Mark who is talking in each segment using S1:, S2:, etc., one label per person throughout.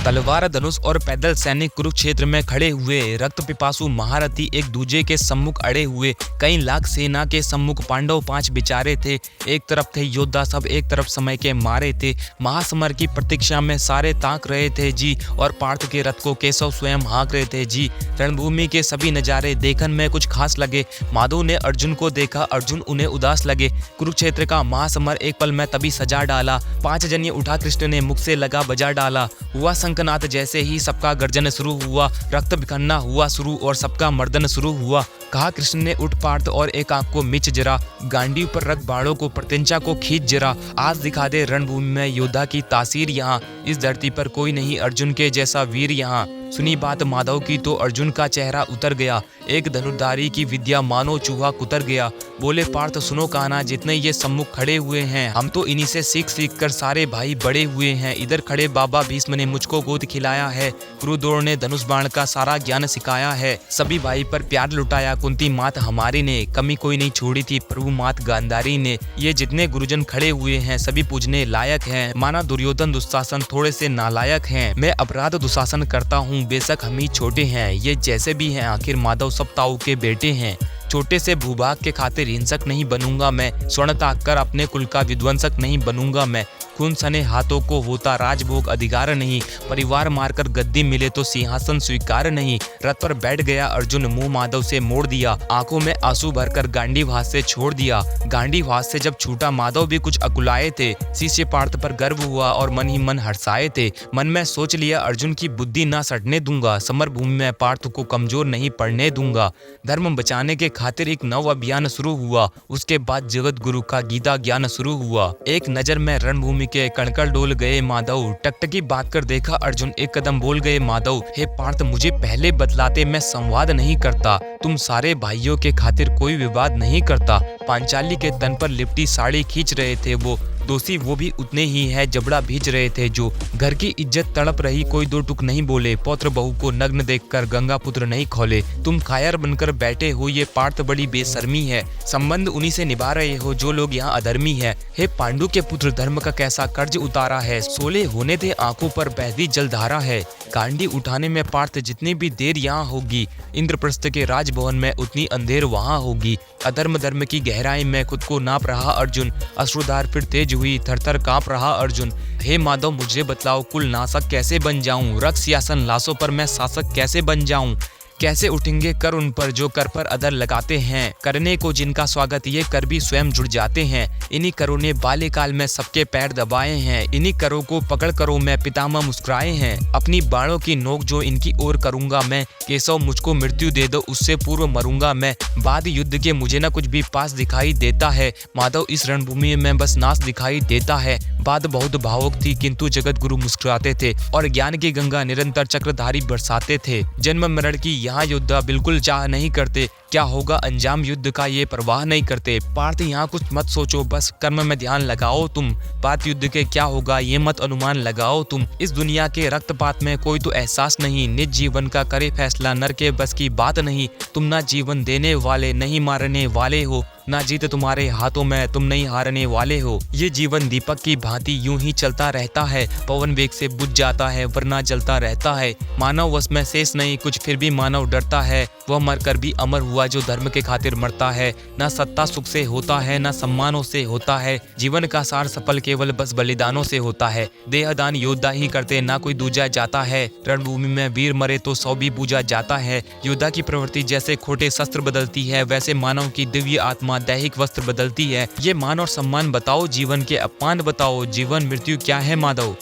S1: तलवार, धनुष और पैदल सैनिक कुरुक्षेत्र में खड़े हुए। रक्त पिपासु महारथी एक दूजे के सम्मुख अड़े हुए। कई लाख सेना के सम्मुख पांडव 5 बिचारे थे। एक तरफ थे योद्धा सब, एक तरफ समय के मारे थे। महासमर की प्रतीक्षा में सारे ताक रहे थे जी, और पार्थ के रथ को केशव स्वयं हाँक रहे थे जी। रणभूमि के सभी नजारे देखन में कुछ खास लगे। माधव ने अर्जुन को देखा, अर्जुन उन्हें उदास लगे। कुरुक्षेत्र का महासमर एक पल में तभी सजा डाला। 5 जन्य उठा कृष्ण ने मुख से लगा बजा डाला। हुआ शंखनाद जैसे ही सबका गर्जन शुरू हुआ। रक्त बिखरना हुआ शुरू और सबका मर्दन शुरू हुआ। कहा कृष्ण ने, उठ पार्थ और एक आंख को मिच जरा, गांडी पर रख बाड़ों को प्रत्यंचा को खींच जरा। आज दिखा दे रणभूमि में योद्धा की तासीर यहाँ। इस धरती पर कोई नहीं अर्जुन के जैसा वीर यहाँ। सुनी बात माधव की तो अर्जुन का चेहरा उतर गया। एक धनुर्धारी की विद्या मानो चूहा कुतर गया। बोले पार्थ सुनो कहना, जितने ये सम्मुख खड़े हुए हैं हम तो इन्हीं से सीख सीख कर सारे भाई बड़े हुए हैं। इधर खड़े बाबा भीष्म ने मुझको गोद खिलाया है। गुरुद्रोण ने धनुष बाण का सारा ज्ञान सिखाया है। सभी भाई पर प्यार लुटाया कुंती मात हमारी ने। कमी कोई नहीं छोड़ी थी प्रभु मात गांधारी ने। ये जितने गुरुजन खड़े हुए हैं सभी पूजने लायक हैं। माना दुर्योधन दुशासन थोड़े से नालायक हैं। मैं अपराध दुशासन करता हूँ, बेशक हम ही छोटे हैं। ये जैसे भी हैं आखिर माधव सब ताऊ के बेटे हैं। छोटे से भूभाग के खातिर हिंसक नहीं बनूंगा मैं। स्वर्ण ताक कर अपने कुल का विध्वंसक नहीं बनूंगा मैं। खून सने हाथों को होता राजभोग अधिकार नहीं। परिवार मारकर गद्दी मिले तो सिंहासन स्वीकार नहीं। रथ पर बैठ गया अर्जुन, मुंह माधव से मोड़ दिया। आंखों में आंसू भरकर गांडीव हाथ से छोड़ दिया। गांडीव हाथ से जब छूटा माधव भी कुछ अकुलाए थे। शिष्य पार्थ पर गर्व हुआ और मन ही मन हर्षाए थे। मन में सोच लिया अर्जुन की बुद्धि ना सटने दूंगा। समर भूमि में पार्थ को कमजोर नहीं पड़ने दूंगा। धर्म बचाने के खातिर एक नव अभियान शुरू हुआ। उसके बाद जगत गुरु का गीता ज्ञान शुरू हुआ। एक नजर में रणभूमि के कणकण डोल गए माधव। टकटकी बात कर देखा अर्जुन, एक कदम बोल गए माधव। हे पार्थ मुझे पहले बतलाते, मैं संवाद नहीं करता। तुम सारे भाइयों के खातिर कोई विवाद नहीं करता। पांचाली के तन पर लिपटी साड़ी खींच रहे थे वो। दोषी वो भी उतने ही है, जबड़ा भींच रहे थे जो। घर की इज्जत तड़प रही, कोई दो टुक नहीं बोले। पौत्र बहू को नग्न देखकर गंगा पुत्र नहीं खोले। तुम कायर बनकर बैठे हो, ये पार्थ बड़ी बेशर्मी है। संबंध उन्हीं से निभा रहे हो जो लोग यहाँ अधर्मी है। हे पांडु के पुत्र, धर्म का कैसा कर्ज उतारा है। सोले होने थे आंखों पर बहती जलधारा है। गांडी उठाने में पार्थ जितनी भी देर यहाँ होगी, इंद्रप्रस्थ के राजभवन में उतनी अंधेर वहाँ होगी। अधर्म धर्म की गहराई में खुद को नाप रहा अर्जुन। अश्रुधार फिर तेज हुई, थरथर कांप रहा अर्जुन। हे माधव मुझे बतलाओ, कुल नाशक कैसे बन जाऊं। रक्त सिंहासन लाशों पर मैं शासक कैसे बन जाऊं। कैसे उठेंगे कर उन पर जो कर पर अदर लगाते हैं। करने को जिनका स्वागत ये कर भी स्वयं जुड़ जाते हैं। इन्हीं करों ने बाल्यकाल में सबके पैर दबाए हैं। इन्हीं करों को पकड़ करो मैं पितामह मुस्कुराए हैं। अपनी बाणों की नोक जो इनकी ओर करूंगा मैं। केशव मुझको मृत्यु दे दो, उससे पूर्व मरूंगा मैं। बाद युद्ध के मुझे न कुछ भी पास दिखाई देता है। माधव इस रणभूमि में बस नाश दिखाई देता है। बात बहुत भावुक थी किंतु जगत गुरु मुस्कुराते थे और ज्ञान की गंगा निरंतर चक्रधारी बरसाते थे। जन्म मरण की यहाँ योद्धा बिल्कुल चाह नहीं करते। क्या होगा अंजाम युद्ध का ये परवाह नहीं करते। पार्थ यहाँ कुछ मत सोचो, बस कर्म में ध्यान लगाओ तुम। बात युद्ध के क्या होगा ये मत अनुमान लगाओ तुम। इस दुनिया के रक्तपात में कोई तो एहसास नहीं। निज जीवन का करे फैसला नर के बस की बात नहीं। तुम ना जीवन देने वाले नहीं मारने वाले हो। ना जीत तुम्हारे हाथों में, तुम नहीं हारने वाले हो। ये जीवन दीपक की भांति यूं ही चलता रहता है। पवन वेग से बुझ जाता है वरना जलता रहता है। मानव वश में शेष नहीं कुछ, फिर भी मानव डरता है। वह मरकर भी अमर हुआ जो धर्म के खातिर मरता है। ना सत्ता सुख से होता है, ना सम्मानों से होता है। जीवन का सार सफल केवल बस बलिदानों से होता है। देहदान योद्धा ही करते, ना कोई दूजा जाता है। रणभूमि में वीर मरे तो 100 भी पूजा जाता है। योद्धा की प्रवृत्ति जैसे खोटे शस्त्र बदलती है, वैसे मानव की दिव्य आत्मा दैहिक वस्त्र बदलती है। ये मान और सम्मान बताओ, जीवन के अपमान बताओ। जीवन मृत्यु क्या है माधव,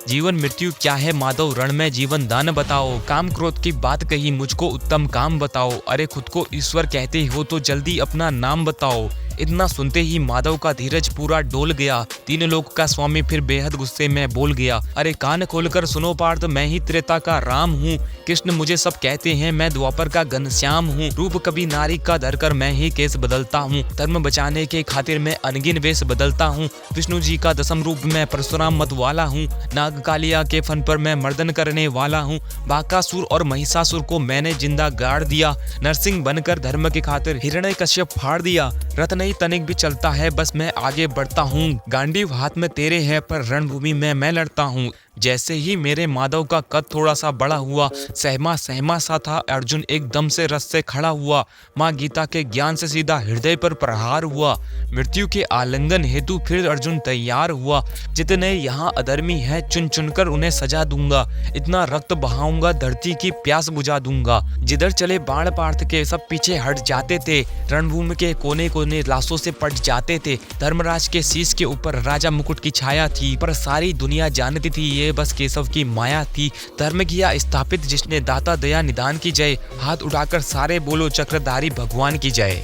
S1: जीवन मृत्यु क्या है माधव। रण में जीवन दान बताओ। काम क्रोध की बात कही, मुझको उत्तम काम बताओ। अरे खुद को ईश्वर कहते हो तो जल्दी अपना नाम बताओ। इतना सुनते ही माधव का धीरज पूरा डोल गया। 3 लोक का स्वामी फिर बेहद गुस्से में बोल गया। अरे कान खोलकर सुनो पार्थ, मैं ही त्रेता का राम हूँ। कृष्ण मुझे सब कहते हैं, मैं द्वापर का घनश्याम हूँ। रूप कभी नारी का धरकर मैं ही केस बदलता हूँ। धर्म बचाने के खातिर मैं अनगिन वेश बदलता हूँ। विष्णु जी का 10म रूप में परशुराम मत वाला हूँ। नाग कालिया के फन पर मैं मर्दन करने वाला हूँ। बाकासुर और महिषासुर को मैंने जिंदा गाड़ दिया। नरसिंह बनकर धर्म के खातिर हिरण्यकश्यप फाड़ दिया। रत्न नहीं तनिक भी चलता है, बस मैं आगे बढ़ता हूँ। गांडीव हाथ में तेरे है पर रणभूमि में मैं लड़ता हूँ। जैसे ही मेरे माधव का कद थोड़ा सा बड़ा हुआ, सहमा सहमा सा था अर्जुन एकदम से रस से खड़ा हुआ। माँ गीता के ज्ञान से सीधा हृदय पर प्रहार हुआ। मृत्यु के आलिंगन हेतु फिर अर्जुन तैयार हुआ। जितने यहाँ अधर्मी हैं चुन चुनकर उन्हें सजा दूंगा। इतना रक्त बहाऊंगा धरती की प्यास बुझा दूंगा। जिधर चले बाण पार्थ के सब पीछे हट जाते थे। रणभूमि के कोने कोने लाशों से पट जाते थे। धर्मराज के शीश के ऊपर राजा मुकुट की छाया थी, पर सारी दुनिया जानती थी ये बस केशव की माया थी। धर्म किया स्थापित जिसने दाता दया निदान की जय। हाथ उठाकर सारे बोलो चक्रधारी भगवान की जय।